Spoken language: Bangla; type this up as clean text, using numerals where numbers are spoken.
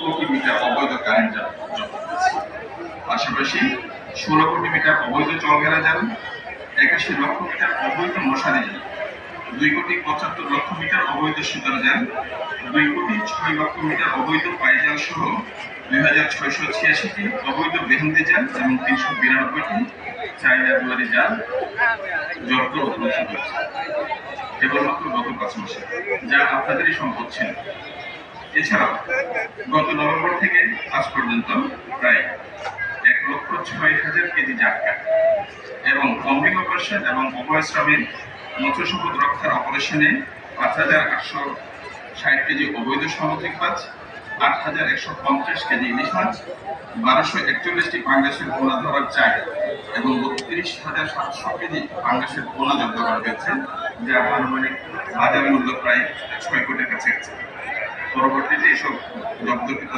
কোটি মিটার অবৈধ কারেন্ট জাল জব্দ করেছে। পাশাপাশি 16 কোটি মিটার অবৈধ চলগেরা জাল, 81 লক্ষ মিটার অবৈধ মশারি জাল, 2 কোটি 75 লক্ষ মিটার অবৈধ সুতার জাল, 2 কোটি 6 লক্ষ মিটার অবৈধ পাইজাল সহ 2686টি অবৈধ বেহেন্দি জাল এবং 392টি চায়না দুয়ারি জাল জব্দ ও রক্ষিত হয়েছে কেবলমাত্র গত 5 মাসে, যা আপনাদেরই সম্পদ ছিল। এছাড়াও গত নভেম্বর থেকে আজ পর্যন্ত প্রায় 1,06,000 কেজি জাটকা এবং কম্বিং অপারেশন এবং অভয় শ্রমের মৎস্য সম্পদ রক্ষার অপারেশনে 5,860 কেজি অবৈধ সামুদ্রিক মাছ, 8,150 কেজি ইলিশ মাছ, 1241টি পাঙ্গাসের পোনা ধরার চাই এবং 32,700 কেজি পাঙ্গাসের পোনা জব্দ করা হয়েছে, যার আনুমানিক বাজার মূল্য প্রায় 6 কোটির কাছাকাছি। পরবর্তীতে এসব জব্দকৃত